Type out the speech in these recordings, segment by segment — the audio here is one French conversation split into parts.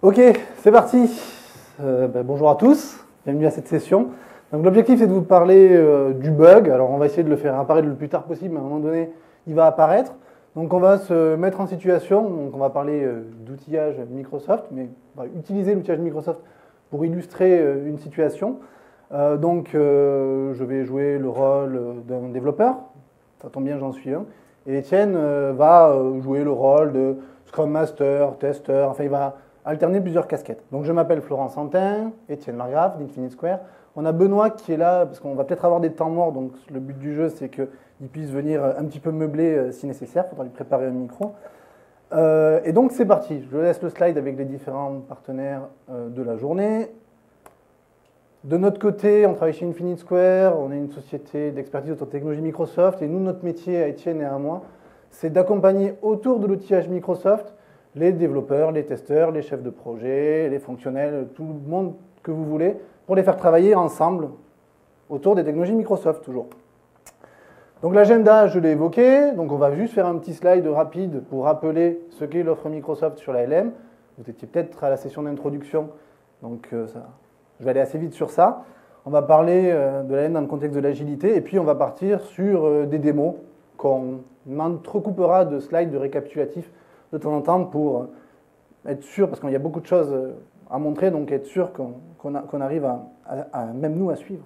Ok, c'est parti. Bonjour à tous, bienvenue à cette session. Donc l'objectif c'est de vous parler du bug. Alors on va essayer de le faire apparaître le plus tard possible, mais à un moment donné il va apparaître. Donc on va se mettre en situation, donc on va parler d'outillage Microsoft, mais on va utiliser l'outillage Microsoft pour illustrer une situation. Je vais jouer le rôle d'un développeur, ça tombe bien j'en suis un, et Étienne va jouer le rôle de Scrum Master, testeur, enfin il va alterner plusieurs casquettes. Donc je m'appelle Florent Santin, Étienne Margrave d'Infinite Square. On a Benoît qui est là, parce qu'on va peut-être avoir des temps morts, donc le but du jeu c'est qu'il puisse venir un petit peu meubler si nécessaire, il faudra lui préparer un micro. Et donc c'est parti, je laisse le slide avec les différents partenaires de la journée. De notre côté, on travaille chez Infinite Square, on est une société d'expertise autour de technologie Microsoft, et nous, notre métier à Étienne et à moi, c'est d'accompagner autour de l'outillage Microsoft les développeurs, les testeurs, les chefs de projet, les fonctionnels, tout le monde que vous voulez, pour les faire travailler ensemble autour des technologies Microsoft, toujours. Donc l'agenda, je l'ai évoqué, donc on va juste faire un petit slide rapide pour rappeler ce qu'est l'offre Microsoft sur la LM. Vous étiez peut-être à la session d'introduction, donc je vais aller assez vite sur ça. On va parler de la LM dans le contexte de l'agilité, et puis on va partir sur des démos qu'on entrecoupera de slides de récapitulatifs de temps en temps pour être sûr, parce qu'il y a beaucoup de choses à montrer, donc être sûr qu'on arrive même nous à suivre.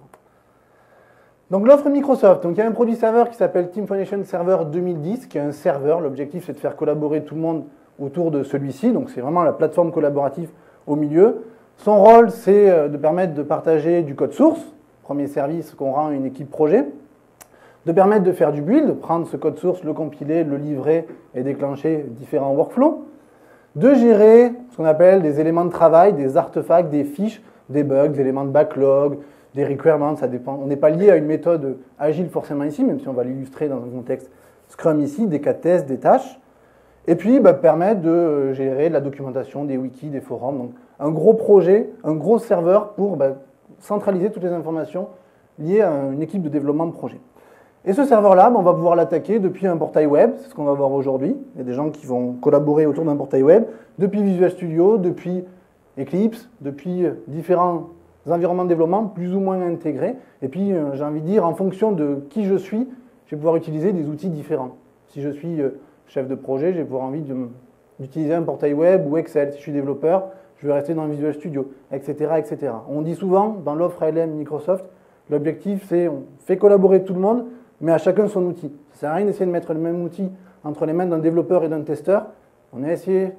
Donc l'offre Microsoft, donc il y a un produit serveur qui s'appelle Team Foundation Server 2010, qui est un serveur. L'objectif c'est de faire collaborer tout le monde autour de celui-ci, donc c'est vraiment la plateforme collaborative au milieu. Son rôle c'est de permettre de partager du code source, premier service qu'on rend à une équipe projet, de permettre de faire du build, prendre ce code source, le compiler, le livrer et déclencher différents workflows, de gérer ce qu'on appelle des éléments de travail, des artefacts, des fiches, des bugs, des éléments de backlog, des requirements, ça dépend. On n'est pas lié à une méthode agile forcément ici, même si on va l'illustrer dans un contexte Scrum ici, des cas de test, des tâches, et puis permettre de gérer de la documentation, des wikis, des forums, donc un gros projet, un gros serveur pour centraliser toutes les informations liées à une équipe de développement de projet. Et ce serveur-là, on va pouvoir l'attaquer depuis un portail web, c'est ce qu'on va voir aujourd'hui. Il y a des gens qui vont collaborer autour d'un portail web, depuis Visual Studio, depuis Eclipse, depuis différents environnements de développement plus ou moins intégrés. Et puis, j'ai envie de dire, en fonction de qui je suis, je vais pouvoir utiliser des outils différents. Si je suis chef de projet, je vais pouvoir envie d'utiliser un portail web ou Excel. Si je suis développeur, je vais rester dans Visual Studio, etc., etc. On dit souvent, dans l'offre ALM Microsoft, l'objectif, c'est on fait collaborer tout le monde, mais à chacun son outil. Ça ne sert à rien d'essayer de mettre le même outil entre les mains d'un développeur et d'un testeur. On a essayé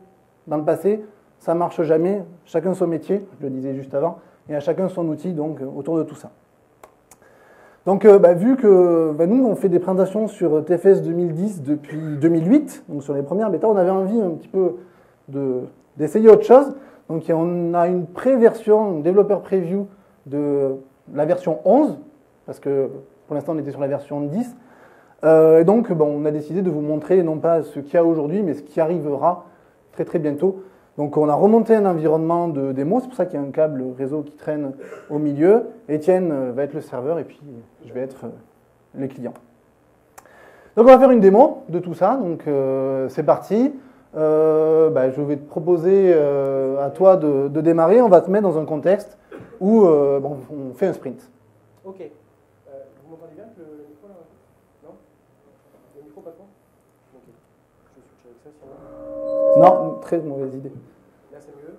dans le passé, ça ne marche jamais. Chacun son métier, je le disais juste avant, et à chacun son outil donc, autour de tout ça. Donc, vu que nous, on fait des présentations sur TFS 2010 depuis 2008, donc sur les premières bêtas, on avait envie un petit peu d'essayer autre chose. Donc, on a une pré-version, une développeur preview de la version 11, parce que pour l'instant, on était sur la version 10. Et donc, on a décidé de vous montrer non pas ce qu'il y a aujourd'hui, mais ce qui arrivera très très bientôt. Donc, on a remonté un environnement de démo. C'est pour ça qu'il y a un câble réseau qui traîne au milieu. Étienne va être le serveur et puis je vais être les clients. Donc, on va faire une démo de tout ça. Donc, c'est parti. Je vais te proposer à toi de démarrer. On va te mettre dans un contexte où on fait un sprint. Ok. Vous m'entendez bien le micro là? Non? Le micro pas trop? Ok. Je switch avec ça sinon. Non, très mauvaise idée. Là c'est mieux.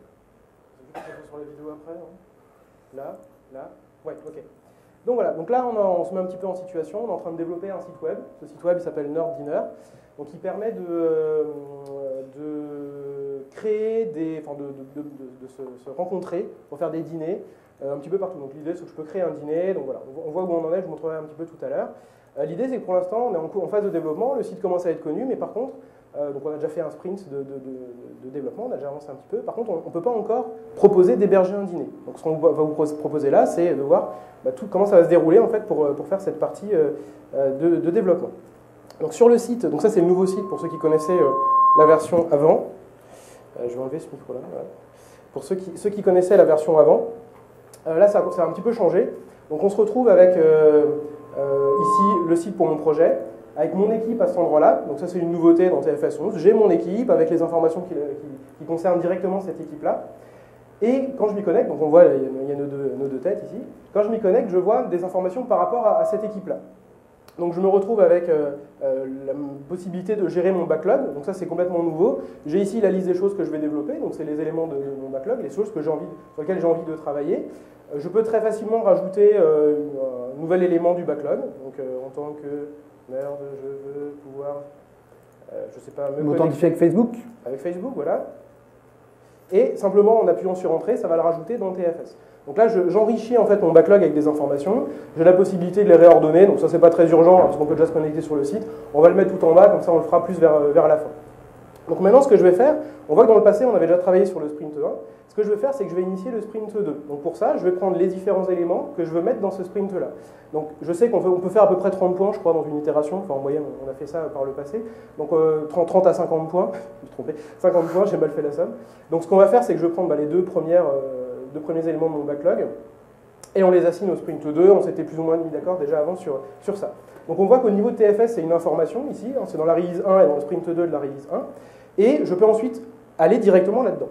Je vais sur la vidéo après. Hein. Là. Ouais, ok. Donc voilà, donc là on se met un petit peu en situation. On est en train de développer un site web. Ce site web il s'appelle Nerd Dinner. Donc il permet de créer de se rencontrer pour faire des dîners. Un petit peu partout. Donc l'idée c'est que je peux créer un dîner, donc voilà, on voit où on en est, je vous montrerai un petit peu tout à l'heure. L'idée c'est que pour l'instant on est en phase de développement, le site commence à être connu, mais par contre, donc on a déjà fait un sprint de développement, on a déjà avancé un petit peu, par contre on ne peut pas encore proposer d'héberger un dîner. Donc ce qu'on va vous proposer là, c'est de voir comment ça va se dérouler en fait pour faire cette partie de développement. Donc sur le site, donc ça c'est le nouveau site pour ceux qui connaissaient la version avant. Je vais enlever ce micro là. Voilà. Pour ceux qui connaissaient la version avant, là, ça a un petit peu changé. Donc, on se retrouve avec ici le site pour mon projet, avec mon équipe à cet endroit-là. Donc, ça, c'est une nouveauté dans TFS 11. J'ai mon équipe avec les informations qui concernent directement cette équipe-là. Et quand je m'y connecte, donc on voit, il y a nos deux têtes ici, quand je m'y connecte, je vois des informations par rapport à cette équipe-là. Donc je me retrouve avec la possibilité de gérer mon backlog, donc ça c'est complètement nouveau. J'ai ici la liste des choses que je vais développer, donc c'est les éléments de mon backlog, les choses sur lesquelles j'ai envie de travailler. Je peux très facilement rajouter un nouvel élément du backlog, donc en tant que merde, je veux pouvoir, je sais pas, me m'authentifier avec Facebook. Avec Facebook, voilà. Et simplement en appuyant sur Entrée, ça va le rajouter dans TFS. Donc là, j'enrichis en fait mon backlog avec des informations. J'ai la possibilité de les réordonner, donc ça c'est pas très urgent parce qu'on peut déjà se connecter sur le site. On va le mettre tout en bas, comme ça on le fera plus vers la fin. Donc maintenant, ce que je vais faire, on voit que dans le passé, on avait déjà travaillé sur le sprint 1. Ce que je vais faire, c'est que je vais initier le sprint 2. Donc pour ça, je vais prendre les différents éléments que je veux mettre dans ce sprint-là. Donc je sais qu'on peut faire à peu près 30 points, je crois, dans une itération. Enfin, en moyenne, on a fait ça par le passé. Donc 30 à 50 points. Je me suis trompé. 50 points, j'ai mal fait la somme. Donc ce qu'on va faire, c'est que je vais prendre les deux premiers éléments de mon backlog et on les assigne au sprint 2. On s'était plus ou moins mis d'accord déjà avant sur ça. Donc on voit qu'au niveau de TFS, c'est une information ici. Hein, c'est dans la release 1 et dans le sprint 2 de la release 1. Et je peux ensuite aller directement là-dedans.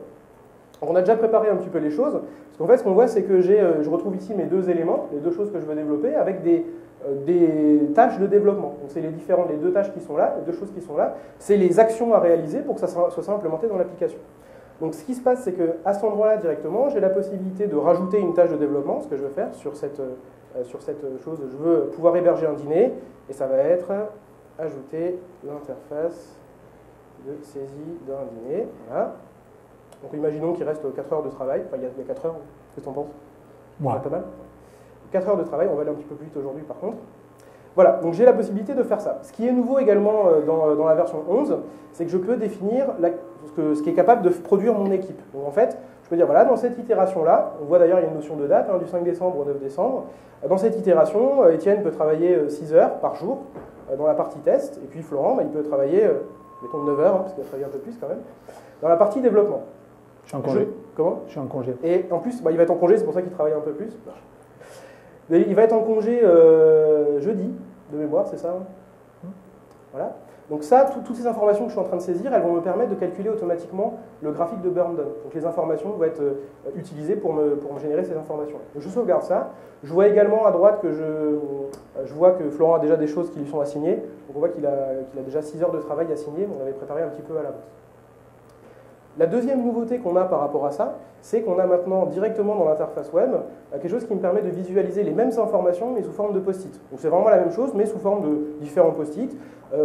On a déjà préparé un petit peu les choses, parce qu'en fait, ce qu'on voit, c'est que je retrouve ici mes deux éléments, les deux choses que je veux développer, avec des tâches de développement. Donc, c'est les deux tâches qui sont là, les deux choses qui sont là, c'est les actions à réaliser pour que ça soit implémenté dans l'application. Donc, ce qui se passe, c'est qu'à cet endroit-là, directement, j'ai la possibilité de rajouter une tâche de développement, ce que je veux faire sur cette chose. Je veux pouvoir héberger un dîner, et ça va être ajouter l'interface de saisie d'un dîner. Voilà. Donc imaginons qu'il reste 4 heures de travail, enfin il y a 4 heures, qu'est-ce que tu en penses? Ouais. Pas mal. 4 heures de travail, on va aller un petit peu plus vite aujourd'hui par contre. Voilà, donc j'ai la possibilité de faire ça. Ce qui est nouveau également dans la version 11, c'est que je peux définir ce qui est capable de produire mon équipe. Donc en fait, je peux dire, voilà, dans cette itération-là, on voit d'ailleurs il y a une notion de date, du 5 décembre au 9 décembre, dans cette itération, Étienne peut travailler 6 heures par jour dans la partie test, et puis Florent, il peut travailler, mettons 9 heures, parce qu'il a travaillé un peu plus quand même, dans la partie développement. Je suis en congé. Comment? Je suis en congé. Et en plus, il va être en congé, c'est pour ça qu'il travaille un peu plus. Mais il va être en congé jeudi, de mémoire, c'est ça? Voilà. Donc ça, toutes ces informations que je suis en train de saisir, elles vont me permettre de calculer automatiquement le graphique de burn down. Donc les informations vont être utilisées pour me générer ces informations. Donc je sauvegarde ça. Je vois également à droite que je vois que Florent a déjà des choses qui lui sont assignées. Donc on voit qu'il a déjà 6 heures de travail assignées, mais on avait préparé un petit peu à l'avance. La deuxième nouveauté qu'on a par rapport à ça, c'est qu'on a maintenant directement dans l'interface web quelque chose qui me permet de visualiser les mêmes informations mais sous forme de post-it. Donc c'est vraiment la même chose mais sous forme de différents post-it.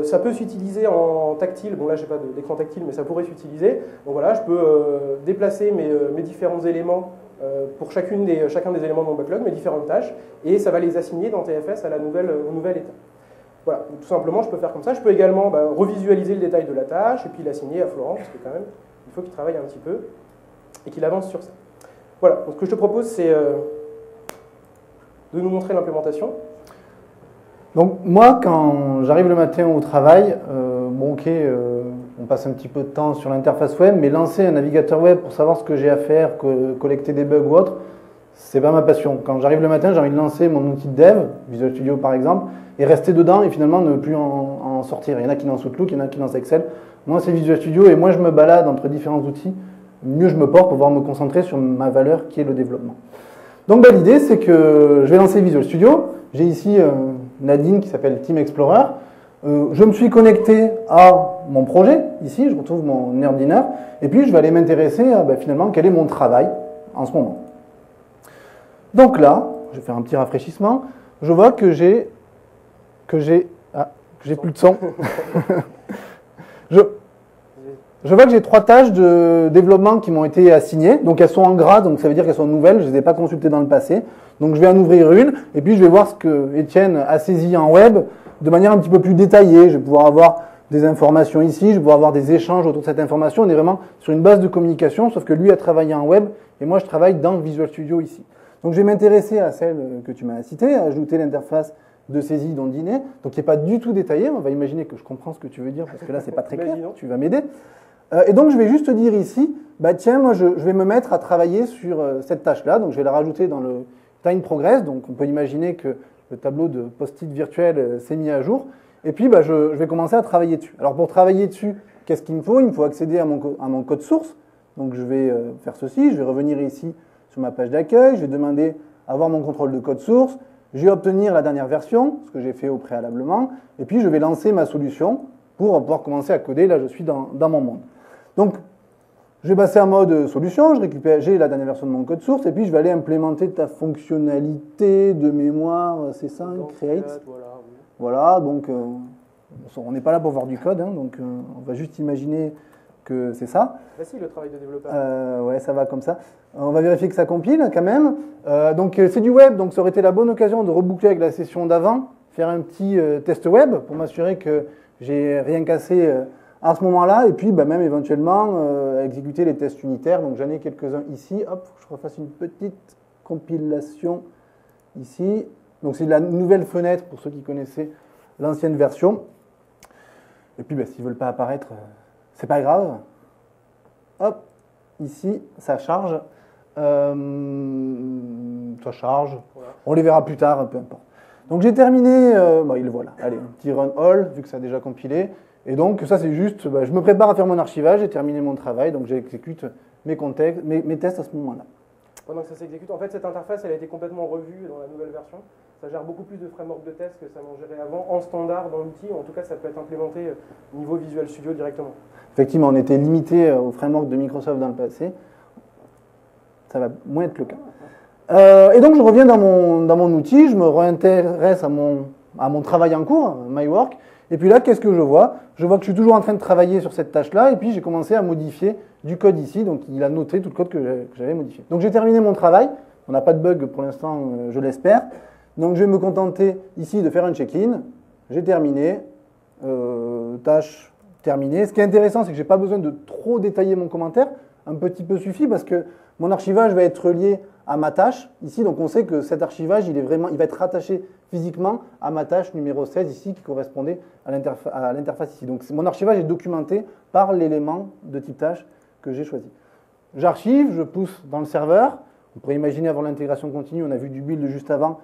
Ça peut s'utiliser en tactile, bon là j'ai pas d'écran tactile mais ça pourrait s'utiliser. Donc voilà, je peux déplacer mes différents éléments pour chacun des éléments de mon backlog, mes différentes tâches, et ça va les assigner dans TFS au nouvel état. Voilà, donc, tout simplement je peux faire comme ça. Je peux également revisualiser le détail de la tâche et puis l'assigner à Florent parce que quand même il faut qu'il travaille un petit peu et qu'il avance sur ça. Voilà, donc ce que je te propose, c'est de nous montrer l'implémentation. Donc moi, quand j'arrive le matin au travail, on passe un petit peu de temps sur l'interface web, mais lancer un navigateur web pour savoir ce que j'ai à faire, collecter des bugs ou autre, c'est pas ma passion. Quand j'arrive le matin, j'ai envie de lancer mon outil de dev, Visual Studio par exemple, et rester dedans et finalement ne plus en sortir. Il y en a qui lancent Outlook, il y en a qui lancent Excel. Moi, c'est Visual Studio et moi, je me balade entre différents outils. Mieux je me porte pour pouvoir me concentrer sur ma valeur qui est le développement. Donc l'idée, c'est que je vais lancer Visual Studio. J'ai ici Nadine qui s'appelle Team Explorer. Je me suis connecté à mon projet. Ici, je retrouve mon ordinateur. Et puis, je vais aller m'intéresser à finalement quel est mon travail en ce moment. Donc là, je vais faire un petit rafraîchissement. Je vois que j'ai plus de son. Je vois que j'ai 3 tâches de développement qui m'ont été assignées. Donc elles sont en gras, donc ça veut dire qu'elles sont nouvelles. Je ne les ai pas consultées dans le passé. Donc je vais en ouvrir une et puis je vais voir ce que Étienne a saisi en web de manière un petit peu plus détaillée. Je vais pouvoir avoir des informations ici, je vais pouvoir avoir des échanges autour de cette information. On est vraiment sur une base de communication, sauf que lui a travaillé en web et moi je travaille dans Visual Studio ici. Donc je vais m'intéresser à celle que tu m'as citée, ajouter l'interface de saisie d'un dîner, donc qui n'est pas du tout détaillé. On va imaginer que je comprends ce que tu veux dire, parce que là, c'est pas très clair. Tu vas m'aider. Et donc, je vais juste dire ici, tiens, moi, je vais me mettre à travailler sur cette tâche-là. Donc, je vais la rajouter dans le time progress. Donc, on peut imaginer que le tableau de post-it virtuel s'est mis à jour. Et puis, je vais commencer à travailler dessus. Alors, pour travailler dessus, qu'est-ce qu'il me faut? Il me faut accéder à mon code source. Donc je vais faire ceci, je vais revenir ici sur ma page d'accueil, je vais demander à avoir mon contrôle de code source, je vais obtenir la dernière version, ce que j'ai fait au préalablement, et puis je vais lancer ma solution pour pouvoir commencer à coder. Là, je suis dans mon monde. Donc, je vais passer en mode solution, j'ai la dernière version de mon code source, et puis je vais aller implémenter ta fonctionnalité de mémoire C5, create. Voilà, donc on n'est pas là pour voir du code, hein, donc on va juste imaginer que c'est ça. Facile le travail de développeur. Ouais, ça va comme ça. On va vérifier que ça compile quand même. Donc c'est du web, donc ça aurait été la bonne occasion de reboucler avec la session d'avant, faire un petit test web pour m'assurer que j'ai rien cassé à ce moment-là, et puis même éventuellement exécuter les tests unitaires. Donc j'en ai quelques-uns ici. Hop, faut que je refasse une petite compilation ici. Donc c'est la nouvelle fenêtre pour ceux qui connaissaient l'ancienne version. Et puis s'ils ne veulent pas apparaître, c'est pas grave. Hop, ici, ça charge. Ça charge. Voilà. On les verra plus tard, peu importe. Donc j'ai terminé, il voilà. Allez, un petit run all, vu que ça a déjà compilé. Et donc ça c'est juste, je me prépare à faire mon archivage, j'ai terminé mon travail, donc j'exécute mes tests à ce moment-là. Pendant que ça s'exécute, en fait cette interface elle a été complètement revue dans la nouvelle version. Ça gère beaucoup plus de framework de test que ça n'en gérait avant, en standard dans l'outil. En tout cas, ça peut être implémenté au niveau Visual Studio directement. Effectivement, on était limité au framework de Microsoft dans le passé. Ça va moins être le cas. Et donc, je reviens dans mon outil, je me réintéresse à mon travail en cours, my work. Et puis là, qu'est-ce que je vois? Je vois que je suis toujours en train de travailler sur cette tâche-là, et puis j'ai commencé à modifier du code ici. Donc, il a noté tout le code que j'avais modifié. Donc, j'ai terminé mon travail. On n'a pas de bug pour l'instant, je l'espère. Donc, je vais me contenter ici de faire un check-in. J'ai terminé. Tâche terminée. Ce qui est intéressant, c'est que je n'ai pas besoin de trop détailler mon commentaire. Un petit peu suffit parce que mon archivage va être lié à ma tâche ici. Donc, on sait que cet archivage, il va être rattaché physiquement à ma tâche numéro 16 ici qui correspondait à l'interface ici. Donc, mon archivage est documenté par l'élément de type tâche que j'ai choisi. J'archive, je pousse dans le serveur. On pourrait imaginer avant l'intégration continue, on a vu du build juste avant.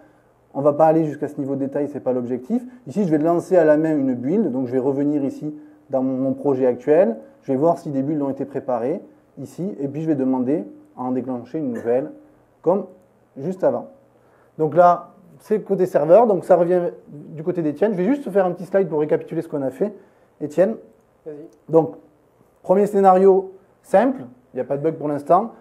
On ne va pas aller jusqu'à ce niveau de détail, ce n'est pas l'objectif. Ici, je vais lancer à la main une build, donc je vais revenir ici dans mon projet actuel. Je vais voir si des builds ont été préparés ici, et puis je vais demander à en déclencher une nouvelle, comme juste avant. Donc là, c'est côté serveur, donc ça revient du côté d'Étienne. Je vais juste faire un petit slide pour récapituler ce qu'on a fait. Étienne. Donc, premier scénario simple, il n'y a pas de bug pour l'instant.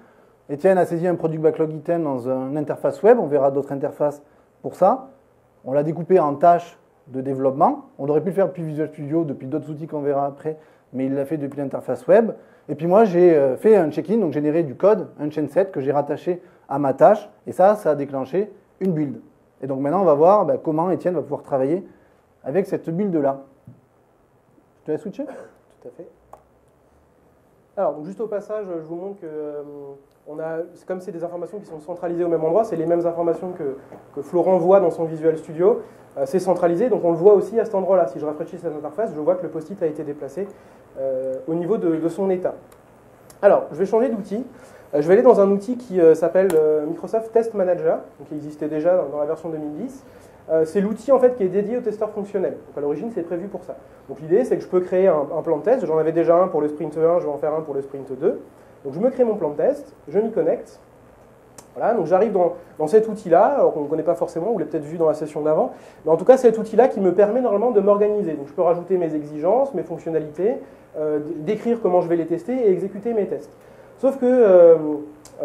Étienne a saisi un product backlog item dans une interface web, on verra d'autres interfaces pour ça. On l'a découpé en tâches de développement. On aurait pu le faire depuis Visual Studio, depuis d'autres outils qu'on verra après, mais il l'a fait depuis l'interface web. Et puis moi, j'ai fait un check-in, donc généré du code, un chain set que j'ai rattaché à ma tâche, et ça a déclenché une build. Et donc maintenant, on va voir comment Étienne va pouvoir travailler avec cette build-là. Je te laisse switcher ? Tout à fait. Alors, donc juste au passage, je vous montre que comme c'est des informations qui sont centralisées au même endroit, c'est les mêmes informations que Florent voit dans son Visual Studio. C'est centralisé, donc on le voit aussi à cet endroit-là. Si je rafraîchis cette interface, je vois que le post-it a été déplacé au niveau de son état. Alors, je vais changer d'outil. Je vais aller dans un outil qui s'appelle Microsoft Test Manager, qui existait déjà dans la version 2010. C'est l'outil en fait qui est dédié aux testeurs fonctionnels. Donc à l'origine, c'est prévu pour ça. Donc l'idée, c'est que je peux créer un plan de test. J'en avais déjà un pour le sprint 1, je vais en faire un pour le sprint 2. Donc je me crée mon plan de test, je m'y connecte. Voilà, donc j'arrive dans cet outil-là, alors qu'on ne connaît pas forcément, vous l'avez peut-être vu dans la session d'avant, mais en tout cas, c'est cet outil-là qui me permet normalement de m'organiser. Donc je peux rajouter mes exigences, mes fonctionnalités, décrire comment je vais les tester et exécuter mes tests. Sauf que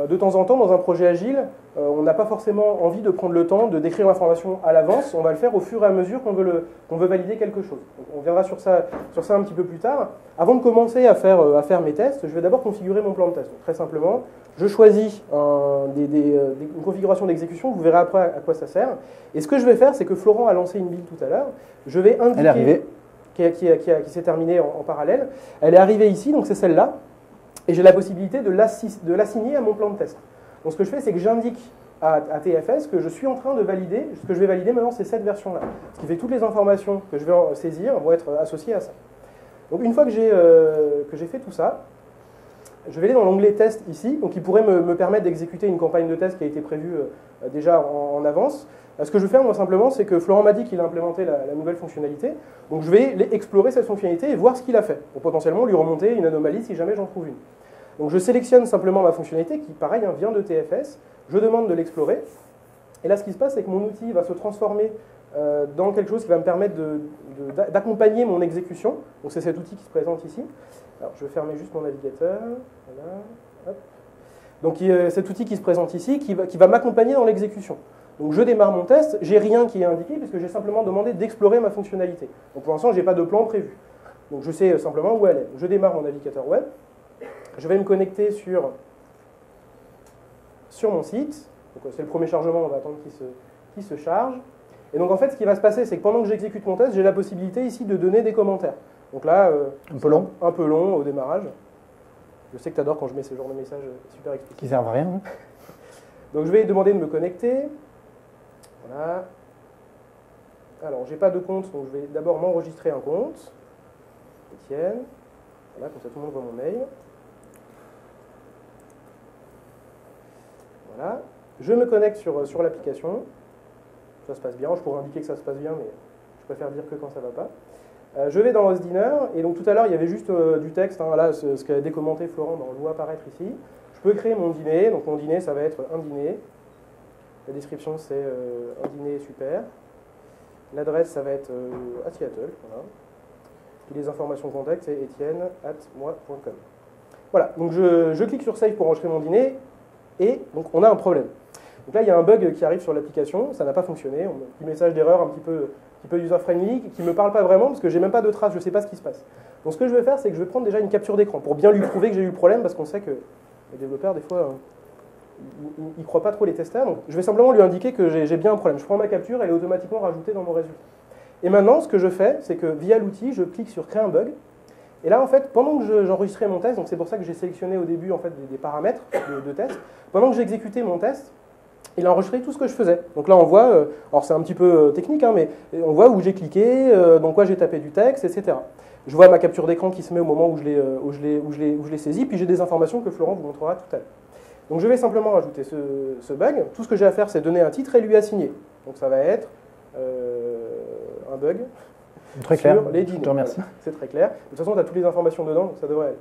de temps en temps, dans un projet agile, on n'a pas forcément envie de prendre le temps de décrire l'information à l'avance, on va le faire au fur et à mesure qu'on veut valider quelque chose. Donc, on viendra sur ça un petit peu plus tard. Avant de commencer à faire mes tests, je vais d'abord configurer mon plan de test. Donc, très simplement, je choisis une configuration d'exécution, vous verrez après à quoi ça sert. Et ce que je vais faire, c'est que Florent a lancé une build tout à l'heure, je vais indiquer... Elle est arrivée. Qui s'est terminée en parallèle. Elle est arrivée ici, donc c'est celle-là. Et j'ai la possibilité de l'assigner à mon plan de test. Donc ce que je fais, c'est que j'indique à TFS que je suis en train de valider, ce que je vais valider maintenant, c'est cette version-là. Ce qui fait que toutes les informations que je vais saisir vont être associées à ça. Donc une fois que j'ai fait tout ça, je vais aller dans l'onglet test ici, donc qui pourrait me permettre d'exécuter une campagne de test qui a été prévue déjà en avance. Ce que je vais faire, moi, simplement, c'est que Florent m'a dit qu'il a implémenté la nouvelle fonctionnalité. Donc, je vais explorer cette fonctionnalité et voir ce qu'il a fait, pour potentiellement lui remonter une anomalie si jamais j'en trouve une. Donc je sélectionne simplement ma fonctionnalité qui, pareil, vient de TFS. Je demande de l'explorer. Et là, ce qui se passe, c'est que mon outil va se transformer dans quelque chose qui va me permettre d'accompagner mon exécution. Donc c'est cet outil qui se présente ici. Alors je vais fermer juste mon navigateur. Voilà. Hop. Donc cet outil qui se présente ici, qui va m'accompagner dans l'exécution. Donc je démarre mon test, j'ai rien qui est indiqué puisque j'ai simplement demandé d'explorer ma fonctionnalité. Donc pour l'instant, je n'ai pas de plan prévu. Donc je sais simplement où elle est. Je démarre mon navigateur web. Je vais me connecter sur mon site. C'est le premier chargement, on va attendre qu'il se charge. Et donc en fait, ce qui va se passer, c'est que pendant que j'exécute mon test, j'ai la possibilité ici de donner des commentaires. Donc là, un peu long. Un peu long au démarrage. Je sais que tu adores quand je mets ce genre de messages super explicites. Qui servent à rien. Hein. Donc je vais demander de me connecter. Voilà. Alors, j'ai pas de compte, donc je vais d'abord m'enregistrer un compte. Étienne. Voilà, comme ça tout le monde voit mon mail. Voilà. Je me connecte sur l'application. Ça se passe bien. Je pourrais indiquer que ça se passe bien, mais je préfère dire que quand ça ne va pas. Je vais dans HostDinner, et donc tout à l'heure, il y avait juste du texte. Hein, là, ce qu'a décommenté Florent, on le voit apparaître ici. Je peux créer mon dîner. Donc mon dîner, ça va être un dîner. La description, c'est un dîner super. L'adresse, ça va être à Seattle. Voilà. Puis les informations de contact, c'est etienne@moi.com. Voilà, donc je clique sur Save pour enregistrer mon dîner, et donc on a un problème. Donc là, il y a un bug qui arrive sur l'application, ça n'a pas fonctionné, un petit message d'erreur un petit peu user-friendly, qui ne me parle pas vraiment, parce que je n'ai même pas de traces, je ne sais pas ce qui se passe. Donc ce que je vais faire, c'est que je vais prendre déjà une capture d'écran, pour bien lui prouver que j'ai eu le problème, parce qu'on sait que les développeurs, des fois, ils ne croient pas trop les testeurs. Donc je vais simplement lui indiquer que j'ai bien un problème. Je prends ma capture, elle est automatiquement rajoutée dans mon résultat. Et maintenant, ce que je fais, c'est que via l'outil, je clique sur Créer un bug. Et là, en fait, pendant que j'enregistrais mon test, donc c'est pour ça que j'ai sélectionné au début en fait, des paramètres de test, pendant que j'exécutais mon test, il a enregistré tout ce que je faisais. Donc là, on voit, alors c'est un petit peu technique, hein, mais on voit où j'ai cliqué, dans quoi j'ai tapé du texte, etc. Je vois ma capture d'écran qui se met au moment où je l'ai saisi, puis j'ai des informations que Florent vous montrera tout à l'heure. Donc je vais simplement rajouter ce bug. Tout ce que j'ai à faire, c'est donner un titre et lui assigner. Donc ça va être un bug très clair. sur les dîners. Je te remercie. Voilà, c'est très clair. De toute façon, tu as toutes les informations dedans, donc ça devrait aller.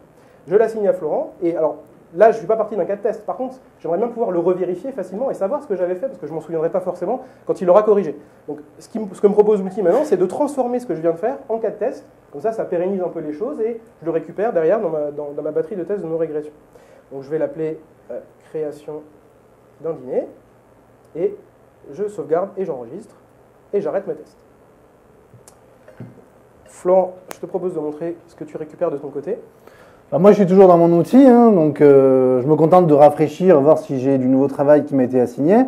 Je l'assigne à Florent. Et alors, là, je ne suis pas parti d'un cas de test. Par contre, j'aimerais bien pouvoir le revérifier facilement et savoir ce que j'avais fait, parce que je ne m'en souviendrai pas forcément quand il l'aura corrigé. Donc ce que me propose l'outil maintenant, c'est de transformer ce que je viens de faire en cas de test. Comme ça pérennise un peu les choses et je le récupère derrière dans ma batterie de test de nos régressions. Donc je vais l'appeler création d'un dîner, et je sauvegarde et j'enregistre, et j'arrête mes tests. Florent, je te propose de montrer ce que tu récupères de ton côté. Alors moi, je suis toujours dans mon outil, hein, donc je me contente de rafraîchir, voir si j'ai du nouveau travail qui m'a été assigné.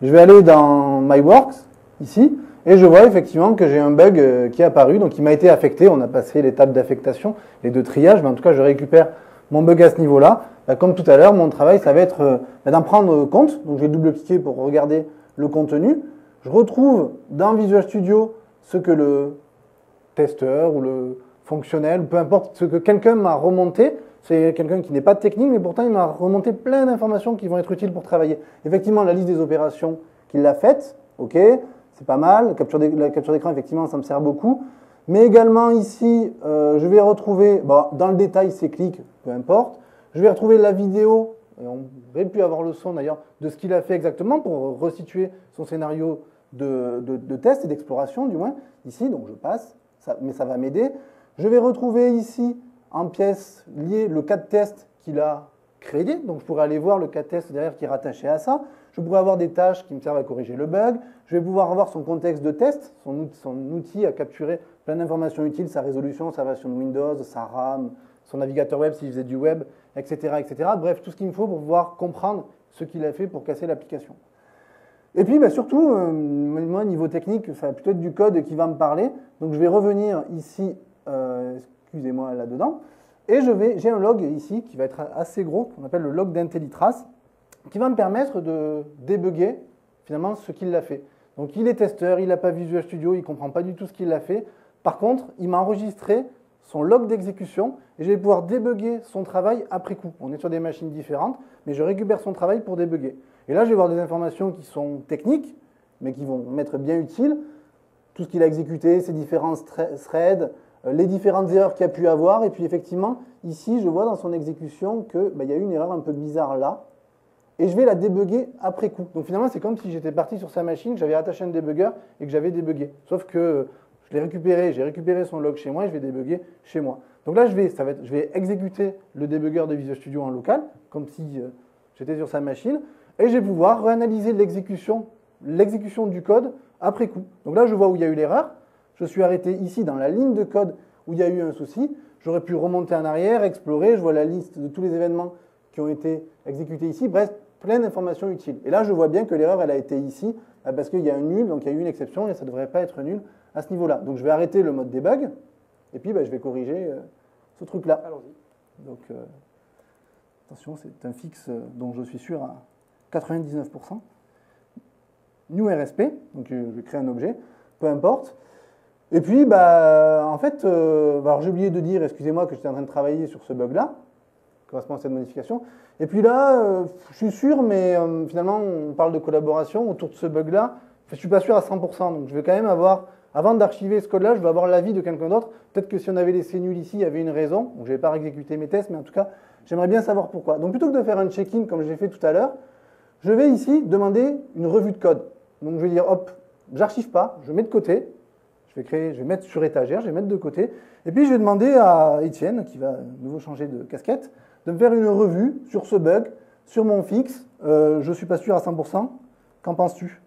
Je vais aller dans MyWorks, ici, et je vois effectivement que j'ai un bug qui est apparu, donc il m'a été affecté. On a passé l'étape d'affectation et de triage, mais en tout cas, je récupère mon bug à ce niveau-là. Comme tout à l'heure, mon travail, ça va être d'en prendre compte. Donc, je vais double-cliquer pour regarder le contenu. Je retrouve dans Visual Studio ce que le testeur ou le fonctionnel, ou peu importe, ce que quelqu'un m'a remonté. C'est quelqu'un qui n'est pas technique, mais pourtant, il m'a remonté plein d'informations qui vont être utiles pour travailler. Effectivement, la liste des opérations qu'il a faites, ok, c'est pas mal. La capture d'écran, effectivement, ça me sert beaucoup. Mais également ici, je vais retrouver, dans le détail, ces clics, peu importe. Je vais retrouver la vidéo, et on aurait pu avoir le son d'ailleurs, de ce qu'il a fait exactement pour resituer son scénario de test et d'exploration du moins. Ici, donc je passe, mais ça va m'aider. Je vais retrouver ici, en pièce liée, le cas de test qu'il a créé. Donc je pourrais aller voir le cas de test derrière qui est rattaché à ça. Je pourrais avoir des tâches qui me servent à corriger le bug. Je vais pouvoir avoir son contexte de test, son outil à capturer plein d'informations utiles, sa résolution, sa version de Windows, sa RAM, son navigateur web s'il faisait du web, etc., etc. Bref, tout ce qu'il me faut pour pouvoir comprendre ce qu'il a fait pour casser l'application. Et puis, surtout, moi, niveau technique, ça va plutôt être du code qui va me parler. Donc, je vais revenir ici, excusez-moi, là-dedans. Et j'ai un log ici qui va être assez gros, qu'on appelle le log d'IntelliTrace, qui va me permettre de débugger, finalement, ce qu'il a fait. Donc, il est testeur, il n'a pas Visual Studio, il ne comprend pas du tout ce qu'il a fait. Par contre, il m'a enregistré son log d'exécution, et je vais pouvoir débugger son travail après coup. On est sur des machines différentes, mais je récupère son travail pour débugger. Et là, je vais voir des informations qui sont techniques, mais qui vont m'être bien utiles. Tout ce qu'il a exécuté, ses différents threads, les différentes erreurs qu'il y a pu avoir. Et puis effectivement, ici, je vois dans son exécution qu'il y a eu une erreur un peu bizarre là. Et je vais la débugger après coup. Donc finalement, c'est comme si j'étais parti sur sa machine, que j'avais attaché un débugger et que j'avais débugué. Sauf que je l'ai récupéré, j'ai récupéré son log chez moi et je vais débugger chez moi. Donc là, je vais exécuter le débugger de Visual Studio en local, comme si j'étais sur sa machine, et je vais pouvoir réanalyser l'exécution du code après coup. Donc là, je vois où il y a eu l'erreur. Je suis arrêté ici dans la ligne de code où il y a eu un souci. J'aurais pu remonter en arrière, explorer, je vois la liste de tous les événements qui ont été exécutés ici. Bref, plein d'informations utiles. Et là, je vois bien que l'erreur, elle a été ici, parce qu'il y a un nul, donc il y a eu une exception, et ça ne devrait pas être nul à ce niveau-là. Donc je vais arrêter le mode debug, et puis je vais corriger ce truc-là. Allons-y. Donc, attention, c'est un fixe dont je suis sûr à 99%. New RSP, donc je vais créer un objet, peu importe. Et puis, en fait, alors j'ai oublié de dire, excusez-moi, que j'étais en train de travailler sur ce bug-là, qui correspond à cette modification. Et puis là, je suis sûr, mais finalement, on parle de collaboration autour de ce bug-là. Je ne suis pas sûr à 100%, donc je vais quand même avoir, avant d'archiver ce code-là, je vais avoir l'avis de quelqu'un d'autre. Peut-être que si on avait laissé nul ici, il y avait une raison. Donc je ne vais pas exécuter mes tests, mais en tout cas, j'aimerais bien savoir pourquoi. Donc plutôt que de faire un check-in comme j'ai fait tout à l'heure, je vais ici demander une revue de code. Donc je vais dire, hop, j'archive pas, je mets de côté. Je vais mettre sur étagère, je vais mettre de côté. Et puis je vais demander à Étienne, qui va de nouveau changer de casquette, de me faire une revue sur ce bug, sur mon fixe. Je ne suis pas sûr à 100%. Qu'en penses-tu?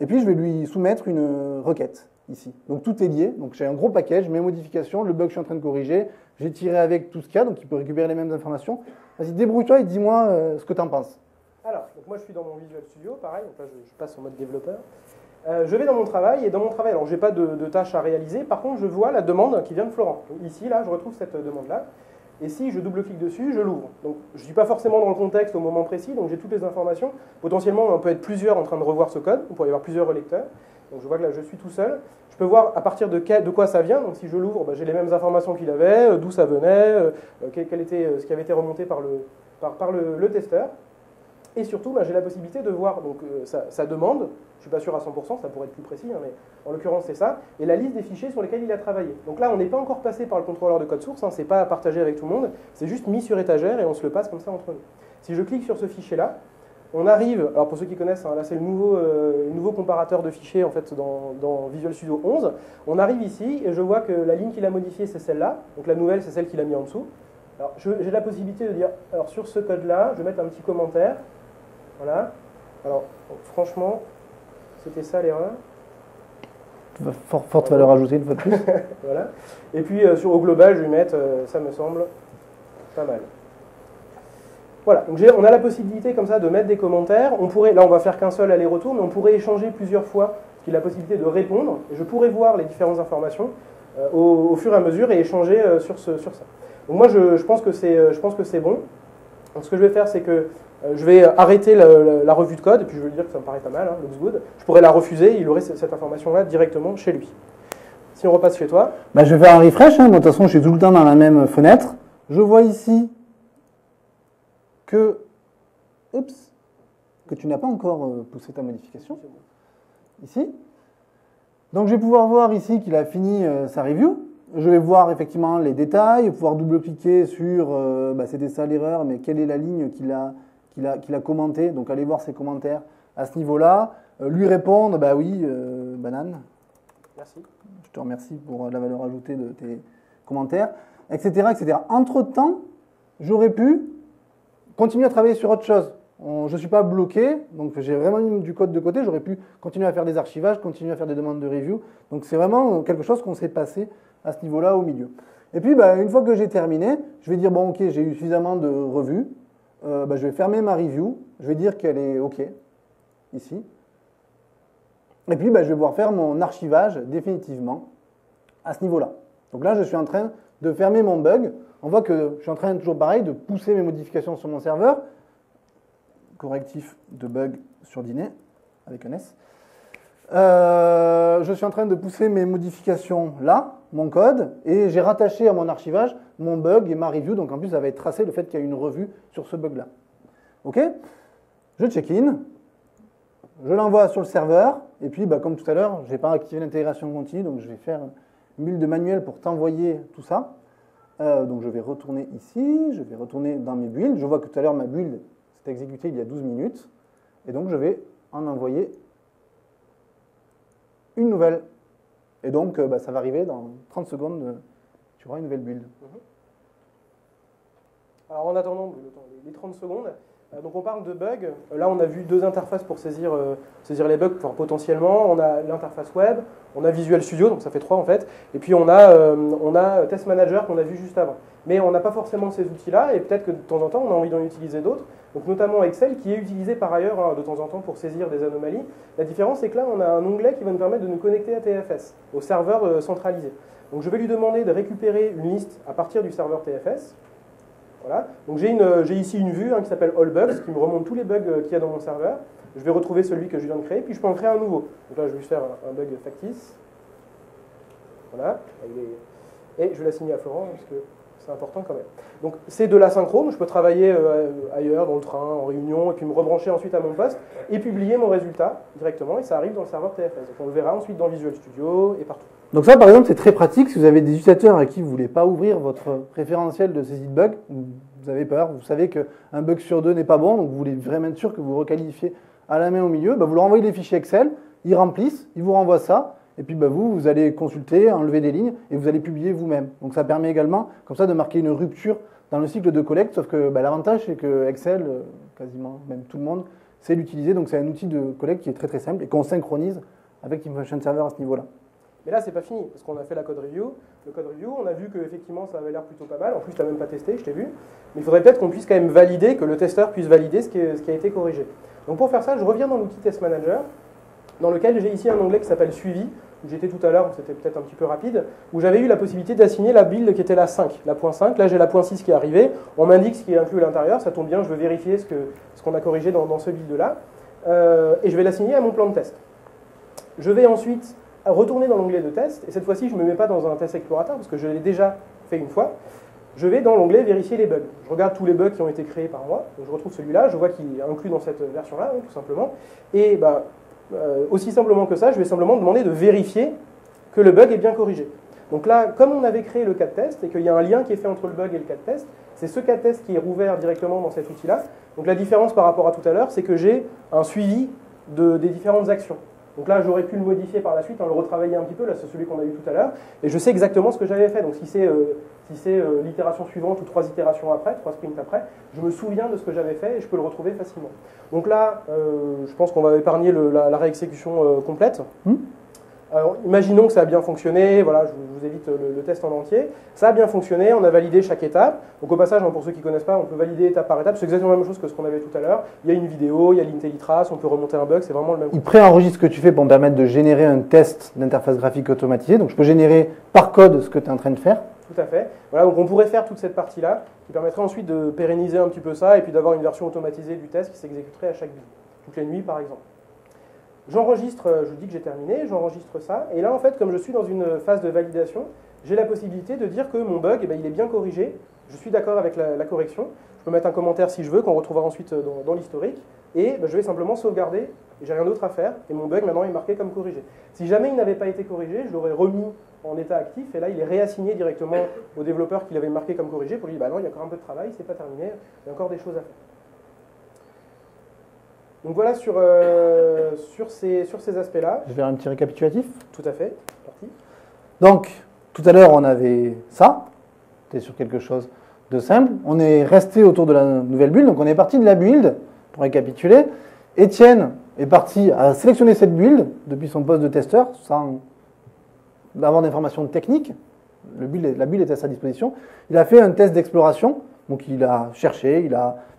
Et puis je vais lui soumettre une requête ici. Donc tout est lié. Donc j'ai un gros package, mes modifications, le bug que je suis en train de corriger. J'ai tiré avec tout ce qu'il y a, donc il peut récupérer les mêmes informations. Vas-y, débrouille-toi et dis-moi ce que tu en penses. Alors, donc moi je suis dans mon Visual Studio, pareil. Donc là je passe en mode développeur. Je vais dans mon travail, et dans mon travail, alors je n'ai pas de tâches à réaliser, par contre je vois la demande qui vient de Florent. Donc, ici, là, je retrouve cette demande-là, et si je double-clique dessus, je l'ouvre. Donc je ne suis pas forcément dans le contexte au moment précis, donc j'ai toutes les informations. Potentiellement, on peut être plusieurs en train de revoir ce code, on pourrait y avoir plusieurs relecteurs. Donc je vois que là, je suis tout seul. Je peux voir à partir de quoi ça vient, donc si je l'ouvre, j'ai les mêmes informations qu'il avait, d'où ça venait, quel était ce qui avait été remonté par le testeur. Et surtout, j'ai la possibilité de voir donc, sa demande. Je ne suis pas sûr à 100%, ça pourrait être plus précis, hein, mais en l'occurrence c'est ça. Et la liste des fichiers sur lesquels il a travaillé. Donc là, on n'est pas encore passé par le contrôleur de code source, hein, ce n'est pas à partager avec tout le monde, c'est juste mis sur étagère et on se le passe comme ça entre nous. Si je clique sur ce fichier-là, on arrive, alors pour ceux qui connaissent, hein, là c'est le nouveau comparateur de fichiers en fait, dans Visual Studio 11. On arrive ici et je vois que la ligne qu'il a modifiée c'est celle-là, donc la nouvelle c'est celle qu'il a mis en dessous. Alors j'ai la possibilité de dire, alors sur ce code-là, je vais mettre un petit commentaire. Voilà. Alors, franchement, c'était ça l'erreur. Forte valeur ajoutée une fois de plus. Voilà. Et puis, au global, je vais mettre, ça me semble pas mal. Voilà. Donc, on a la possibilité comme ça de mettre des commentaires. Là, on va faire qu'un seul aller-retour, mais on pourrait échanger plusieurs fois, parce qu'il a la possibilité de répondre. Et je pourrais voir les différentes informations au fur et à mesure et échanger sur ça. Donc, moi, je pense que c'est bon. Donc, ce que je vais faire, c'est que je vais arrêter la revue de code, et puis je vais lui dire que ça me paraît pas mal, hein, looks good. Je pourrais la refuser, il aurait cette information-là directement chez lui. Si on repasse chez toi... je vais faire un refresh, hein. Moi, de toute façon, je suis tout le temps dans la même fenêtre. Je vois ici que tu n'as pas encore poussé ta modification. Ici. Donc, je vais pouvoir voir ici qu'il a fini sa review. Je vais voir effectivement les détails, pouvoir double-cliquer sur, c'était ça l'erreur, mais quelle est la ligne qu'il a commentée. Donc, aller voir ses commentaires à ce niveau-là. Lui répondre, oui, banane. Merci. Je te remercie pour la valeur ajoutée de tes commentaires, etc., etc. Entre-temps, j'aurais pu continuer à travailler sur autre chose. Je ne suis pas bloqué, donc j'ai vraiment mis du code de côté. J'aurais pu continuer à faire des archivages, continuer à faire des demandes de review. Donc c'est vraiment quelque chose qu'on s'est passé à ce niveau-là au milieu. Et puis une fois que j'ai terminé, je vais dire bon ok, j'ai eu suffisamment de revues. Je vais fermer ma review. Je vais dire qu'elle est ok ici. Et puis je vais pouvoir faire mon archivage définitivement à ce niveau-là. Donc là je suis en train de fermer mon bug. On voit que je suis en train toujours pareil de pousser mes modifications sur mon serveur. Correctif de bug sur dîner, avec un S. Je suis en train de pousser mes modifications là, mon code, et j'ai rattaché à mon archivage mon bug et ma review, donc en plus ça va être tracé le fait qu'il y a une revue sur ce bug-là. Ok? Je check-in, je l'envoie sur le serveur, et puis bah, comme tout à l'heure, je n'ai pas activé l'intégration continue, donc je vais faire une build manuelle pour t'envoyer tout ça. Donc je vais retourner ici, je vais retourner dans mes builds. Je vois que tout à l'heure ma build s'est exécutée il y a 12 minutes, et donc je vais en envoyer une nouvelle. Et donc bah, ça va arriver dans 30 secondes, tu auras une nouvelle build. Alors en attendant les 30 secondes, donc on parle de bugs. Là on a vu deux interfaces pour saisir les bugs, enfin, potentiellement. On a l'interface web, on a Visual Studio, donc ça fait 3 en fait. Et puis on a Test Manager qu'on a vu juste avant. Mais on n'a pas forcément ces outils-là, et peut-être que de temps en temps on a envie d'en utiliser d'autres. Donc notamment Excel qui est utilisé par ailleurs hein, de temps en temps pour saisir des anomalies. La différence c'est que là on a un onglet qui va nous permettre de nous connecter à TFS, au serveur centralisé. Donc je vais lui demander de récupérer une liste à partir du serveur TFS. Voilà. Donc j'ai ici une vue hein, qui s'appelle All Bugs, qui me remonte tous les bugs qu'il y a dans mon serveur. Je vais retrouver celui que je viens de créer, puis je peux en créer un nouveau. Donc là, je vais faire un bug factice. Voilà. Et je vais l'assigner à Florent, parce que c'est important quand même. Donc c'est de l'asynchrone, je peux travailler ailleurs, dans le train, en réunion, et puis me rebrancher ensuite à mon poste, et publier mon résultat directement, et ça arrive dans le serveur TFS. Donc on le verra ensuite dans Visual Studio, et partout. Donc ça, par exemple, c'est très pratique si vous avez des utilisateurs à qui vous ne voulez pas ouvrir votre référentiel de saisie de bug. Vous avez peur, vous savez qu'un bug sur 2 n'est pas bon, donc vous voulez vraiment être sûr que vous requalifiez à la main au milieu. Bah, vous leur envoyez des fichiers Excel, ils remplissent, ils vous renvoient ça, et puis bah, vous allez consulter, enlever des lignes, et vous allez publier vous-même. Donc ça permet également, comme ça, de marquer une rupture dans le cycle de collecte, sauf que bah, l'avantage, c'est que Excel, quasiment même tout le monde, sait l'utiliser. Donc c'est un outil de collecte qui est très très simple et qu'on synchronise avec Team Function Server à ce niveau-là. Mais là, c'est pas fini, parce qu'on a fait la code review. Le code review, on a vu qu'effectivement, ça avait l'air plutôt pas mal. En plus, tu n'as même pas testé, je t'ai vu. Mais il faudrait peut-être qu'on puisse quand même valider, que le testeur puisse valider ce qui a été corrigé. Donc pour faire ça, je reviens dans l'outil Test Manager, dans lequel j'ai ici un onglet qui s'appelle Suivi, où j'étais tout à l'heure, c'était peut-être un petit peu rapide, où j'avais eu la possibilité d'assigner la build qui était la 5, la point 5. Là, j'ai la point 6 qui est arrivée. On m'indique ce qui est inclus à l'intérieur. Ça tombe bien, je veux vérifier ce qu'on a corrigé dans ce build-là. Et je vais l'assigner à mon plan de test. Je vais ensuite retourner dans l'onglet de test, et cette fois-ci, je ne me mets pas dans un test explorateur, parce que je l'ai déjà fait une fois. Je vais dans l'onglet vérifier les bugs. Je regarde tous les bugs qui ont été créés par moi. Donc je retrouve celui-là, je vois qu'il est inclus dans cette version-là, tout simplement. Et bah, aussi simplement que ça, je vais simplement demander de vérifier que le bug est bien corrigé. Donc là, comme on avait créé le cas de test, et qu'il y a un lien qui est fait entre le bug et le cas de test, c'est ce cas de test qui est rouvert directement dans cet outil-là. Donc la différence par rapport à tout à l'heure, c'est que j'ai un suivi des différentes actions. Donc là, j'aurais pu le modifier par la suite, le retravailler un petit peu. Là, c'est celui qu'on a eu tout à l'heure. Et je sais exactement ce que j'avais fait. Donc si c'est l'itération suivante ou 3 itérations après, 3 sprints après, je me souviens de ce que j'avais fait et je peux le retrouver facilement. Donc là, je pense qu'on va épargner la réexécution complète. Alors, imaginons que ça a bien fonctionné, voilà, je vous évite le test en entier. Ça a bien fonctionné, on a validé chaque étape. Donc au passage, pour ceux qui ne connaissent pas, on peut valider étape par étape. C'est exactement la même chose que ce qu'on avait tout à l'heure. Il y a une vidéo, il y a l'IntelliTrace, on peut remonter un bug, c'est vraiment le même. Il préenregistre ce que tu fais pour me permettre de générer un test d'interface graphique automatisé. Donc je peux générer par code ce que tu es en train de faire. Tout à fait. Voilà, donc on pourrait faire toute cette partie-là, qui permettrait ensuite de pérenniser un petit peu ça, et puis d'avoir une version automatisée du test qui s'exécuterait à chaque build. Toutes les nuits, par exemple. J'enregistre, je dis que j'ai terminé, j'enregistre ça, et là en fait, comme je suis dans une phase de validation, j'ai la possibilité de dire que mon bug, il est bien corrigé, je suis d'accord avec la correction, je peux mettre un commentaire si je veux, qu'on retrouvera ensuite dans l'historique, et je vais simplement sauvegarder, et j'ai rien d'autre à faire, et mon bug maintenant est marqué comme corrigé. Si jamais il n'avait pas été corrigé, je l'aurais remis en état actif, et là il est réassigné directement au développeur qui l'avait marqué comme corrigé, pour lui dire, bah non, il y a encore un peu de travail, c'est pas terminé, il y a encore des choses à faire. Donc voilà sur ces aspects-là. Je vais faire un petit récapitulatif. Tout à fait. Parti. Donc, tout à l'heure, on avait ça. C'était sur quelque chose de simple. On est resté autour de la nouvelle build. Donc, on est parti de la build, pour récapituler. Étienne est parti à sélectionner cette build depuis son poste de testeur, sans avoir d'informations techniques. La build était à sa disposition. Il a fait un test d'exploration. Donc, il a cherché,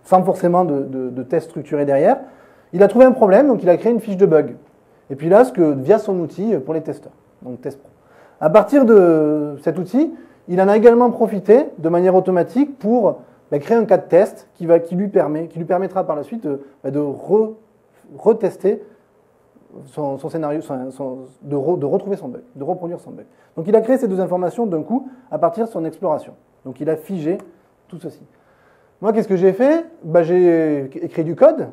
sans forcément de test structuré derrière. Il a trouvé un problème, donc il a créé une fiche de bug. Et puis là, via son outil pour les testeurs, donc TestPro. À partir de cet outil, il en a également profité de manière automatique pour créer un cas de test qui lui permettra par la suite de retester son scénario, de retrouver son bug, de reproduire son bug. Donc il a créé ces deux informations d'un coup à partir de son exploration. Donc il a figé tout ceci. Moi, qu'est-ce que j'ai fait ? J'ai écrit du code.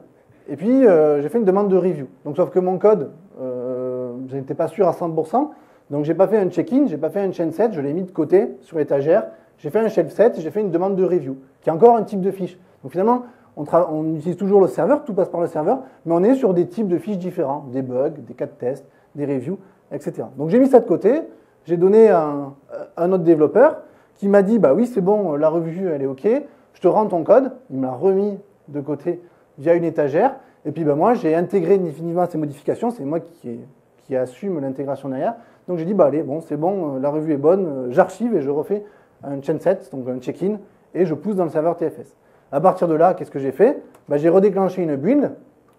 Et puis, j'ai fait une demande de review. Donc, sauf que mon code, je n'étais pas sûr à 100%. Donc, j'ai pas fait un check-in, j'ai pas fait un chain set, je l'ai mis de côté sur l'étagère. J'ai fait un shelf set et j'ai fait une demande de review, qui est encore un type de fiche. Donc, finalement, on utilise toujours le serveur, tout passe par le serveur, mais on est sur des types de fiches différents, des bugs, des cas de test, des reviews, etc. Donc, j'ai mis ça de côté. J'ai donné à un autre développeur qui m'a dit, bah oui, c'est bon, la revue, elle est OK, je te rends ton code. Il me l'a remis de côté via une étagère. Et puis, bah, moi, j'ai intégré définitivement ces modifications. C'est moi qui assume l'intégration derrière. Donc, j'ai dit, bah allez, bon, c'est bon, la revue est bonne, j'archive et je refais un chain set, donc un check-in, et je pousse dans le serveur TFS. À partir de là, qu'est-ce que j'ai fait? Bah, j'ai redéclenché une build,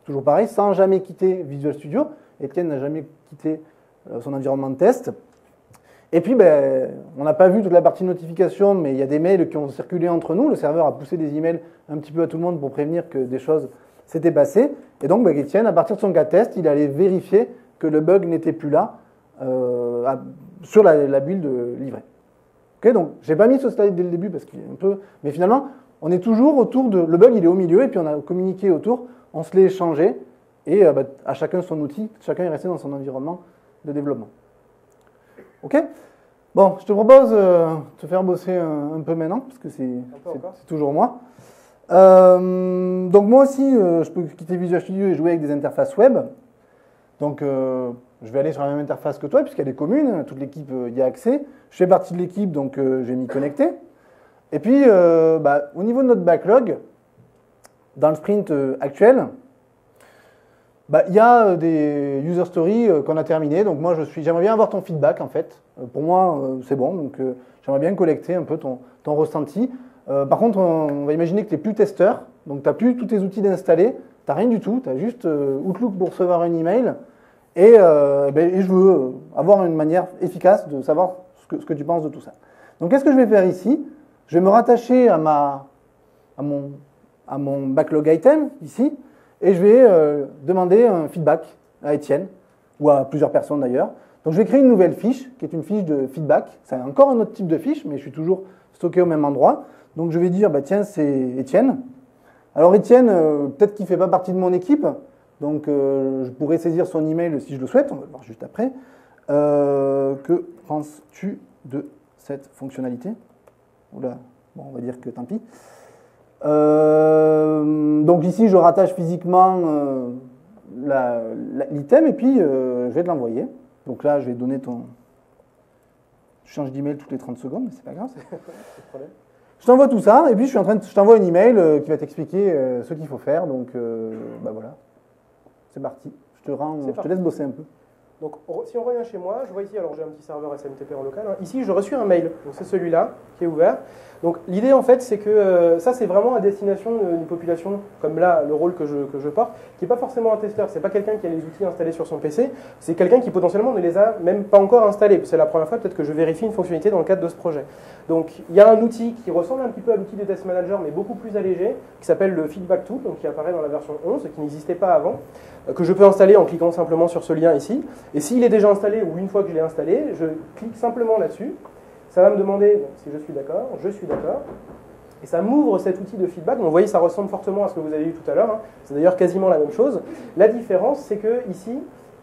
toujours pareil, sans jamais quitter Visual Studio. Etienne n'a jamais quitté son environnement de test. Et puis, ben, on n'a pas vu toute la partie notification, mais il y a des mails qui ont circulé entre nous. Le serveur a poussé des emails un petit peu à tout le monde pour prévenir que des choses s'étaient passées. Et donc, ben, Etienne, à partir de son cas de test, il allait vérifier que le bug n'était plus là sur la build livrée. Okay, donc, je n'ai pas mis ce slide dès le début parce qu'il est un peu... Mais finalement, on est toujours autour de... Le bug, il est au milieu, et puis on a communiqué autour, on se l'est échangé, et ben, à chacun son outil, chacun est resté dans son environnement de développement. Ok? Bon, je te propose de te faire bosser un peu maintenant, parce que c'est toujours moi. Donc moi aussi, je peux quitter Visual Studio et jouer avec des interfaces web. Donc je vais aller sur la même interface que toi, puisqu'elle est commune, toute l'équipe y a accès. Je fais partie de l'équipe, donc je vais m'y connecter. Et puis, bah, au niveau de notre backlog, dans le sprint actuel, bah, y a des user stories qu'on a terminées. Donc moi, j'aimerais bien avoir ton feedback, en fait. Pour moi, c'est bon. Donc j'aimerais bien collecter un peu ton ressenti. Par contre, on va imaginer que tu n'es plus testeur. Donc tu n'as plus tous tes outils d'installer. Tu n'as rien du tout. Tu as juste Outlook pour recevoir un email. Et je veux avoir une manière efficace de savoir ce que tu penses de tout ça. Donc qu'est-ce que je vais faire ici? Je vais me rattacher à mon backlog item, ici. Et je vais demander un feedback à Etienne, ou à plusieurs personnes d'ailleurs. Donc je vais créer une nouvelle fiche, qui est une fiche de feedback. C'est encore un autre type de fiche, mais je suis toujours stocké au même endroit. Donc je vais dire, bah, tiens, c'est Etienne. Alors Etienne, peut-être qu'il ne fait pas partie de mon équipe, donc je pourrais saisir son email si je le souhaite, on va le voir juste après. Que penses-tu de cette fonctionnalité? Oula, bon, on va dire que tant pis. Donc ici, je rattache physiquement l'item et puis je vais te l'envoyer. Donc là, je vais donner ton... Je change d'email toutes les 30 secondes, mais c'est pas grave. Je t'envoie tout ça et puis je t'envoie un email qui va t'expliquer ce qu'il faut faire. Donc bah voilà, c'est parti. Je te laisse bosser un peu. Donc si on revient chez moi, je vois ici, alors j'ai un petit serveur SMTP en local. Hein. Ici, j'ai reçu un mail. Donc c'est celui-là qui est ouvert. Donc l'idée en fait, c'est que ça c'est vraiment à destination d'une population comme là, le rôle que je porte, qui n'est pas forcément un testeur. C'est pas quelqu'un qui a les outils installés sur son PC. C'est quelqu'un qui potentiellement ne les a même pas encore installés. C'est la première fois peut-être que je vérifie une fonctionnalité dans le cadre de ce projet. Donc il y a un outil qui ressemble un petit peu à l'outil de Test Manager, mais beaucoup plus allégé, qui s'appelle le Feedback Tool, donc qui apparaît dans la version 11, qui n'existait pas avant, que je peux installer en cliquant simplement sur ce lien ici. Et s'il est déjà installé ou une fois que je l'ai installé, je clique simplement là-dessus. Ça va me demander si je suis d'accord, et ça m'ouvre cet outil de feedback. Donc vous voyez, ça ressemble fortement à ce que vous avez vu tout à l'heure. Hein. C'est d'ailleurs quasiment la même chose. La différence, c'est que ici,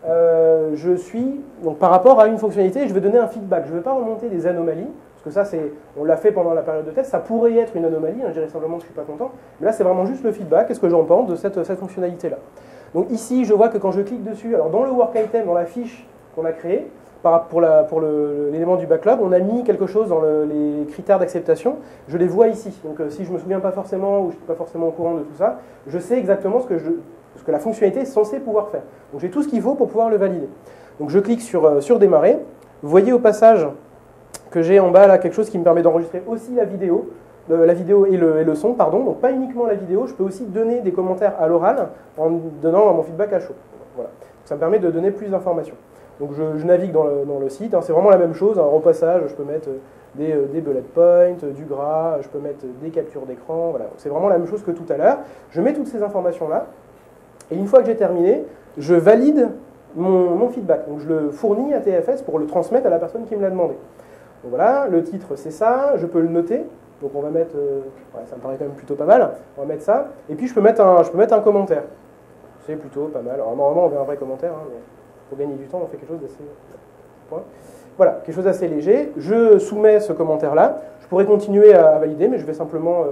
je suis, donc par rapport à une fonctionnalité, je vais donner un feedback. Je ne vais pas remonter des anomalies, parce que ça, on l'a fait pendant la période de test. Ça pourrait être une anomalie, hein, je dirais simplement que je ne suis pas content. Mais là, c'est vraiment juste le feedback. Qu'est-ce que j'en pense de cette fonctionnalité-là? Donc ici, je vois que quand je clique dessus, alors dans le work item, dans la fiche qu'on a créée, pour l'élément du backlog, on a mis quelque chose dans les critères d'acceptation. Je les vois ici. Donc si je ne me souviens pas forcément ou je ne suis pas forcément au courant de tout ça, je sais exactement ce que la fonctionnalité est censée pouvoir faire. Donc j'ai tout ce qu'il faut pour pouvoir le valider. Donc je clique sur démarrer. Vous voyez au passage que j'ai en bas là quelque chose qui me permet d'enregistrer aussi la vidéo et le son, pardon. Donc pas uniquement la vidéo, je peux aussi donner des commentaires à l'oral en donnant mon feedback à chaud. Voilà. Ça me permet de donner plus d'informations. Donc je navigue dans le site, hein, c'est vraiment la même chose, en repassage, je peux mettre des bullet points, du gras, je peux mettre des captures d'écran, voilà. C'est vraiment la même chose que tout à l'heure. Je mets toutes ces informations-là, et une fois que j'ai terminé, je valide mon feedback. Donc je le fournis à TFS pour le transmettre à la personne qui me l'a demandé. Donc voilà, le titre c'est ça, je peux le noter, donc on va mettre, ça me paraît quand même plutôt pas mal, on va mettre ça, et puis je peux mettre un commentaire. C'est plutôt pas mal. Alors, normalement, on veut un vrai commentaire, hein, mais pour gagner du temps, on fait quelque chose d'assez... Voilà, quelque chose d'assez léger. Je soumets ce commentaire-là. Je pourrais continuer à valider, mais je vais simplement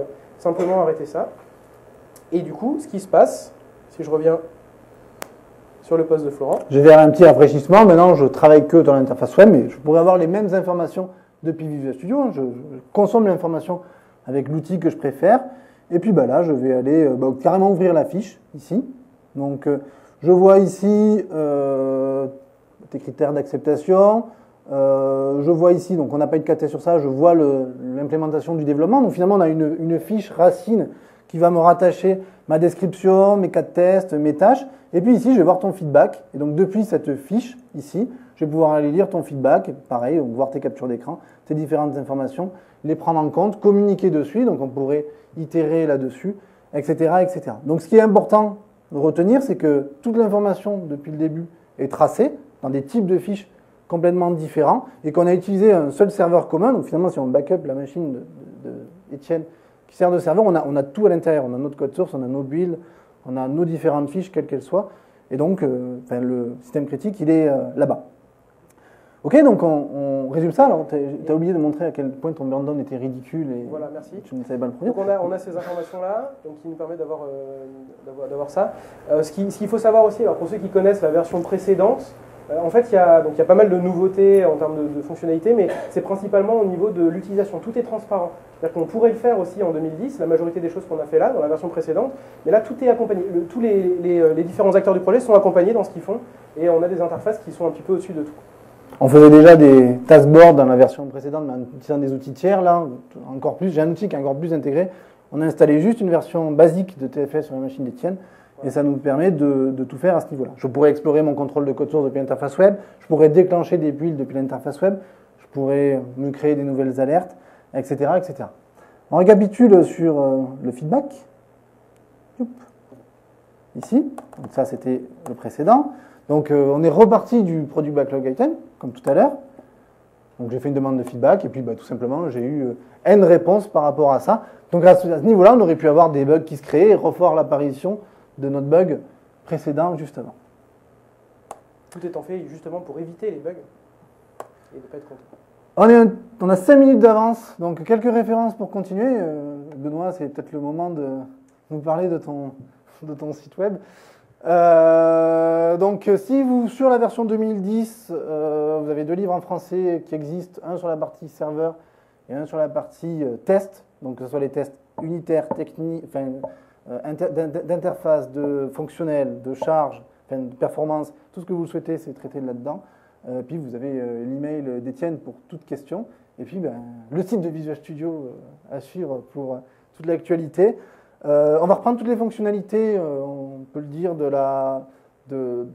arrêter ça. Et du coup, ce qui se passe, si je reviens sur le poste de Florent. Je vais faire un petit rafraîchissement. Maintenant, je travaille que dans l'interface web, mais je pourrais avoir les mêmes informations depuis Visual Studio. Je consomme l'information avec l'outil que je préfère. Et puis là, je vais aller carrément ouvrir la fiche, ici. Donc, je vois ici des critères d'acceptation. Je vois ici, donc on n'a pas eu de cas de test sur ça, je vois l'implémentation du développement. Donc finalement, on a une fiche racine qui va me rattacher ma description, mes cas de test, mes tâches. Et puis ici, je vais voir ton feedback. Et donc depuis cette fiche, ici, je vais pouvoir aller lire ton feedback. Pareil, voir tes captures d'écran, tes différentes informations, les prendre en compte, communiquer dessus. Donc on pourrait itérer là-dessus, etc., etc. Donc ce qui est important de retenir, c'est que toute l'information depuis le début est tracée dans des types de fiches complètement différents et qu'on a utilisé un seul serveur commun. Donc finalement, si on backup la machine d'Étienne qui sert de serveur, on a tout à l'intérieur. On a notre code source, on a nos builds, on a nos différentes fiches, quelles qu'elles soient. Et donc, le système critique, il est là-bas. Ok, donc on résume ça. Alors, tu as oublié de montrer à quel point ton burndown était ridicule et voilà, merci. tu ne savais pas le produire. Donc on a ces informations-là, donc qui nous permettent d'avoir ça. Ce qu'il faut savoir aussi, alors pour ceux qui connaissent la version précédente, en fait, il y a pas mal de nouveautés en termes de fonctionnalités, mais c'est principalement au niveau de l'utilisation. Tout est transparent. C'est-à-dire qu'on pourrait le faire aussi en 2010, la majorité des choses qu'on a fait là, dans la version précédente, mais là, tout est accompagné. Tous les différents acteurs du projet sont accompagnés dans ce qu'ils font, et on a des interfaces qui sont un petit peu au-dessus de tout. On faisait déjà des taskboards dans la version précédente, mais en utilisant des outils tiers, là, encore plus. J'ai un outil qui est encore plus intégré. On a installé juste une version basique de TFS sur la machine d'Étienne. Et ça nous permet de tout faire à ce niveau-là. Je pourrais explorer mon contrôle de code source depuis l'interface web, je pourrais déclencher des builds depuis l'interface web, je pourrais me créer des nouvelles alertes, etc. etc. On récapitule sur le feedback. Ici, donc ça c'était le précédent. Donc on est reparti du product backlog item, comme tout à l'heure. Donc j'ai fait une demande de feedback et puis tout simplement j'ai eu N réponses par rapport à ça. Donc à ce niveau-là, on aurait pu avoir des bugs qui se créent et revoir l'apparition de notre bug précédent juste avant. Tout étant fait justement pour éviter les bugs et ne pas être content. On a 5 minutes d'avance, donc quelques références pour continuer. Benoît, c'est peut-être le moment de nous parler de ton site web. Donc si vous, sur la version 2010, vous avez 2 livres en français qui existent, un sur la partie serveur et un sur la partie test, donc que ce soit les tests unitaires, techniques, d'interface, de fonctionnel, de charge, de performance, tout ce que vous souhaitez, c'est traité là-dedans. Puis vous avez l'email d'Étienne pour toute question. Et puis le site de Visual Studio à suivre pour toute l'actualité. On va reprendre toutes les fonctionnalités, on peut le dire,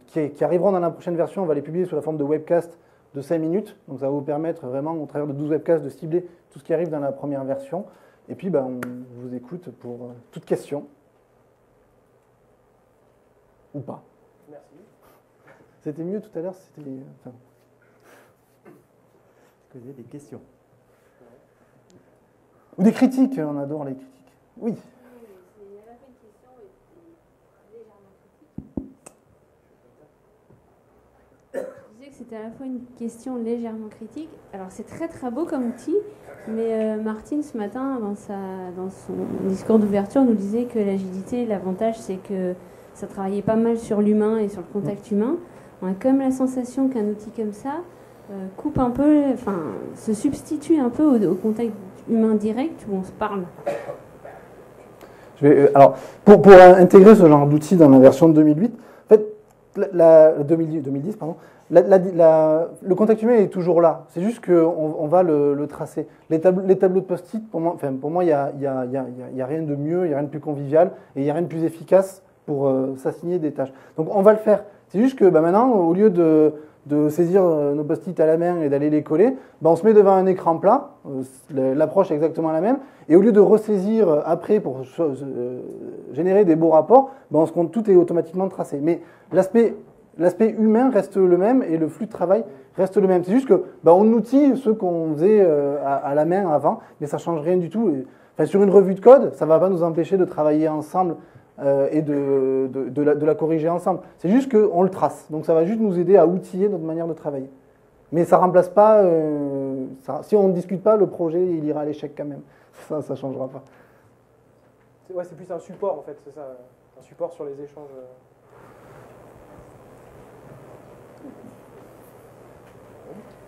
qui arriveront dans la prochaine version. On va les publier sous la forme de webcast de 5 minutes. Donc ça va vous permettre vraiment, au travers de 12 webcasts, de cibler tout ce qui arrive dans la première version. Et puis on vous écoute pour toute question. Ou pas. Merci. C'était mieux tout à l'heure, c'était... Est-ce que vous avez des questions? Ou des critiques, on adore les critiques. Oui. C'est à la fois une question et légèrement critique. Je disais que c'était à la fois une question légèrement critique. Alors c'est très très beau comme outil, mais Martine ce matin dans son discours d'ouverture nous disait que l'agilité, l'avantage c'est que ça travaillait pas mal sur l'humain et sur le contact humain. On a comme la sensation qu'un outil comme ça coupe un peu, se substitue un peu au contact humain direct où on se parle. Alors, pour intégrer ce genre d'outil dans la version de 2008, en fait, 2010, pardon, le contact humain est toujours là. C'est juste qu'on va le tracer. Les tableaux de post-it, pour moi, il n'y a rien de mieux, il n'y a rien de plus convivial et il n'y a rien de plus efficace pour s'assigner des tâches. Donc, on va le faire. C'est juste que maintenant, au lieu de saisir nos post-it à la main et d'aller les coller, on se met devant un écran plat, l'approche est exactement la même, et au lieu de ressaisir après pour générer des beaux rapports, tout est automatiquement tracé. Mais l'aspect humain reste le même et le flux de travail reste le même. C'est juste que on outille ce qu'on faisait à la main avant, mais ça ne change rien du tout. Sur une revue de code, ça ne va pas nous empêcher de travailler ensemble et de la corriger ensemble. C'est juste qu'on le trace. Donc ça va juste nous aider à outiller notre manière de travailler. Mais ça ne remplace pas, si on ne discute pas, le projet il ira à l'échec quand même. Ça ne changera pas. Ouais, c'est plus un support en fait, c'est ça, un support sur les échanges.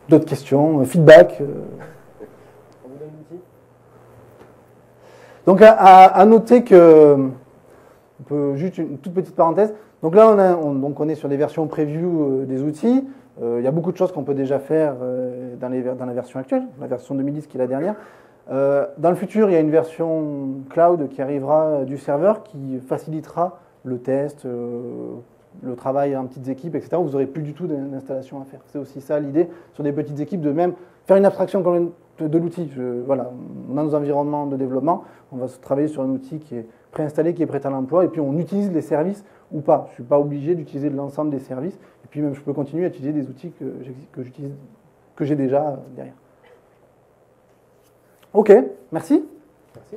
D'autres questions, feedback On vous donne l'outil. Donc à noter que, juste une toute petite parenthèse, donc là on est sur des versions preview des outils, il y a beaucoup de choses qu'on peut déjà faire dans la version actuelle, la version 2010 qui est la dernière. Dans le futur, il y a une version cloud qui arrivera du serveur qui facilitera le test, le travail en petites équipes, etc. Vous n'aurez plus du tout d'installation à faire. C'est aussi ça l'idée, sur des petites équipes, de même faire une abstraction quand même de l'outil. Voilà, dans nos environnements de développement, on va travailler sur un outil qui est préinstallé, qui est prêt à l'emploi, et puis on utilise les services ou pas. Je ne suis pas obligé d'utiliser l'ensemble des services, et puis même je peux continuer à utiliser des outils que j'ai déjà derrière. Ok, merci. Merci.